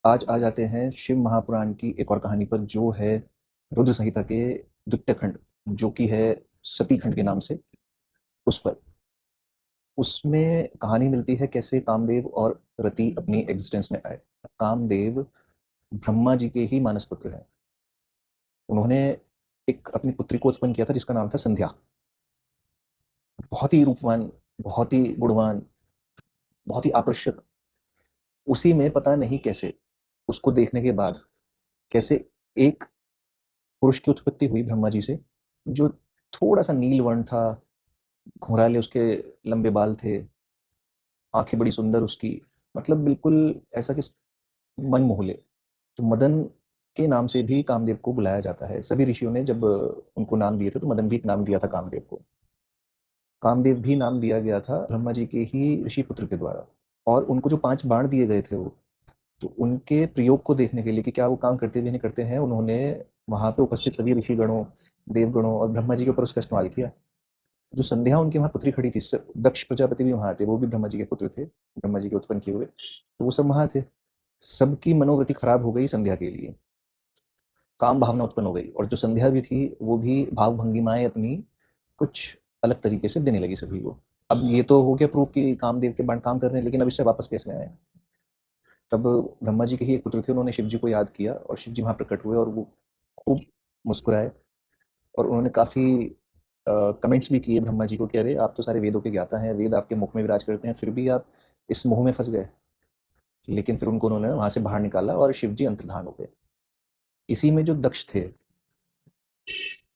आज आ जाते हैं शिव महापुराण की एक और कहानी पर, जो है रुद्र संहिता के द्वितीय खंड, जो कि है सती खंड के नाम से। उस पर उसमें कहानी मिलती है कैसे कामदेव और रति अपनी एग्जिस्टेंस में आए। कामदेव ब्रह्मा जी के ही मानस पुत्र हैं। उन्होंने एक अपनी पुत्री को उत्पन्न किया था जिसका नाम था संध्या। बहुत ही रूपवान, बहुत ही गुणवान, बहुत ही आकर्षक। उसी में पता नहीं कैसे उसको देखने के बाद कैसे एक पुरुष की उत्पत्ति हुई ब्रह्मा जी से, जो थोड़ा सा नील वर्ण था, घुंघराले उसके लंबे बाल थे, आंखें बड़ी सुंदर उसकी, मतलब बिल्कुल ऐसा कि मन मोह ले। तो मदन के नाम से भी कामदेव को बुलाया जाता है। सभी ऋषियों ने जब उनको नाम दिए थे तो मदन भी एक नाम दिया था कामदेव को। कामदेव भी नाम दिया गया था ब्रह्मा जी के ही ऋषि पुत्र के द्वारा। और उनको जो 5 बाण दिए गए थे, वो तो उनके प्रयोग को देखने के लिए कि क्या वो काम करते भी नहीं करते हैं, उन्होंने वहां पे उपस्थित सभी ऋषि गणों, देवगणों और ब्रह्मा जी के ऊपर उसका इस्तेमाल किया। जो संध्या उनकी वहां पुत्री खड़ी थी, दक्ष प्रजापति भी वहां थे, वो भी ब्रह्मा जी के पुत्र थे, ब्रह्मा जी के उत्पन्न किए हुए, तो वो सब वहां थे। सबकी मनोवृत्ति खराब हो गई संध्या के लिए, काम भावना उत्पन्न हो गई, और जो संध्या भी थी वो भी भाव भंगिमाएं अपनी कुछ अलग तरीके से देने लगी सभी को। अब ये तो हो गया प्रूफ कि कामदेव के बाण काम कर रहे हैं, लेकिन अब इससे वापस कैसे आए? तब ब्रह्मा जी के ही एक पुत्र थे, उन्होंने शिव जी को याद किया और शिव जी वहां प्रकट हुए, और वो खूब मुस्कुराए। और उन्होंने काफी कमेंट्स भी किए ब्रह्मा जी को कि अरे, आप तो सारे वेदों के ज्ञाता हैं, वेद आपके मुख में विराज करते हैं, फिर भी आप इस मोह में फंस गए। लेकिन फिर उनको उन्होंने वहां से बाहर निकाला और शिव जी अंतर्धान हो गए। इसी में जो दक्ष थे,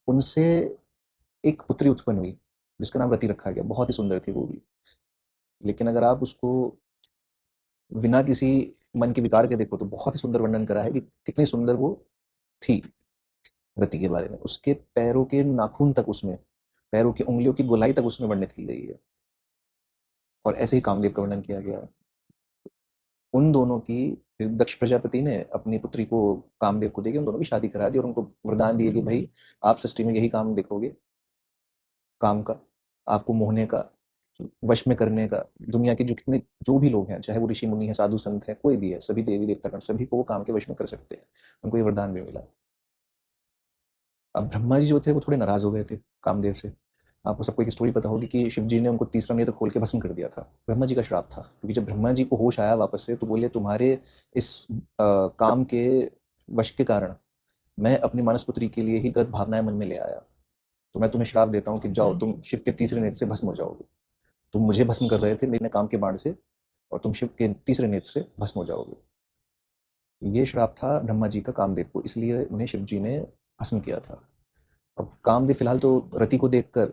उनसे एक पुत्री उत्पन्न हुई जिसका नाम रति रखा गया। बहुत ही सुंदर थी वो भी। लेकिन अगर आप उसको बिना किसी मन के विकार के देखो तो बहुत ही सुंदर वर्णन करा है कि कितनी सुंदर वो थी। रति के बारे में उसके पैरों के नाखून तक उसमें, पैरों की उंगलियों की गोलाई तक उसमें वर्णित की गई है। और ऐसे ही कामदेव का वर्णन किया गया है। उन दोनों की फिर दक्ष प्रजापति ने अपनी पुत्री को कामदेव को देके उन दोनों की शादी करा दी, और उनको वरदान दिए कि भाई, आप सृष्टि में यही काम देखोगे, काम का, आपको मोहने का, वश में करने का। दुनिया के जो कितने जो भी लोग हैं, चाहे वो ऋषि मुनि है, साधु संत है, कोई भी है, सभी देवी देवतागण, सभी को वो काम के वश में कर सकते हैं। उनको ये वरदान भी मिला। अब ब्रह्मा जी जो थे वो थोड़े नाराज हो गए थे कामदेव से। आपको सबको एक स्टोरी पता होगी कि शिव जी ने उनको तीसरा नेत्र खोल के भस्म कर दिया था। ब्रह्मा जी का श्राप था, क्योंकि जब ब्रह्मा जी को होश आया वापस से, तो बोले तुम्हारे इस काम के वश के कारण मैं अपनी मानस पुत्री के लिए ही गलत भावनाएं मन में ले आया। तो मैं तुम्हें श्राप देता हूँ कि जाओ, तुम शिव के तीसरे नेत्र से भस्म हो जाओगे। तुम मुझे भस्म कर रहे थे मेरे काम के बाण से, और तुम शिव के तीसरे नेत्र से भस्म हो जाओगे। ये श्राप था ब्रह्मा जी का कामदेव को, इसलिए उन्हें शिव जी ने भस्म किया था। अब कामदेव फिलहाल तो रति को देखकर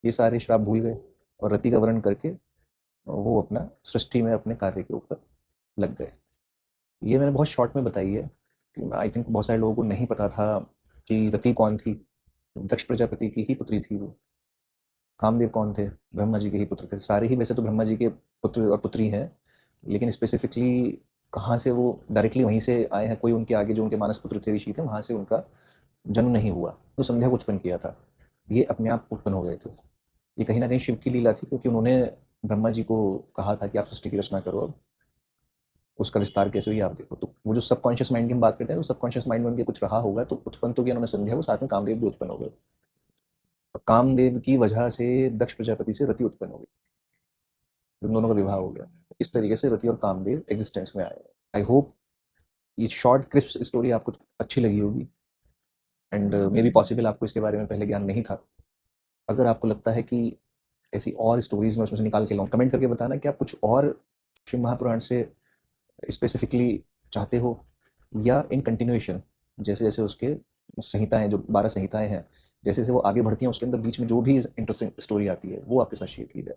ये सारे श्राप भूल गए, और रति का वर्ण करके वो अपना सृष्टि में अपने कार्य के ऊपर लग गए। ये मैंने बहुत शॉर्ट में बताई है, कि आई थिंक बहुत सारे लोगों को नहीं पता था कि रति कौन थी। दक्ष प्रजापति की ही पुत्री थी वो। कामदेव कौन थे? ब्रह्मा जी के ही पुत्र थे। सारे ही वैसे तो ब्रह्मा जी के पुत्र और पुत्री हैं, लेकिन स्पेसिफिकली कहाँ से वो डायरेक्टली वहीं से आए हैं, कोई उनके आगे जो उनके मानस पुत्र थे, ऋषि थे, वहां से उनका जन्म नहीं हुआ। तो संध्या को उत्पन्न किया था, ये अपने आप उत्पन्न हो गए थे। ये कहीं ना कहीं शिव की लीला थी, क्योंकि उन्होंने ब्रह्मा जी को कहा था कि आप सृष्टि की रचना करो, अब उसका विस्तार कैसे हुई आप देखो। तो वो जो सबकॉन्शियस माइंड की हम बात करते हैं, तो सबकॉन्शियस माइंड में उनके कुछ रहा होगा, तो उत्पन्न तो किया उन्होंने संध्या को, साथ में कामदेव भी उत्पन्न हो गए। और कामदेव की वजह से दक्ष प्रजापति से रति उत्पन्न हो गई, उन दोनों का विवाह हो गया। इस तरीके से रति और कामदेव एग्जिस्टेंस में आए। आई होप ये शॉर्ट क्रिस्प स्टोरी आपको अच्छी लगी होगी, एंड मे बी पॉसिबल आपको इसके बारे में पहले ज्ञान नहीं था। अगर आपको लगता है कि ऐसी और स्टोरीज में उसमें से निकाल के लाऊं, कमेंट करके बताना कि आप कुछ और शिव महापुराण से स्पेसिफिकली चाहते हो, या इन कंटिन्यूएशन, जैसे जैसे उसके संहिताएं, जो 12 संहिताएं हैं, जैसे जैसे वो आगे बढ़ती हैं, उसके अंदर बीच में जो भी इंटरेस्टिंग स्टोरी आती है वो आपके साथ शेयर की जाए।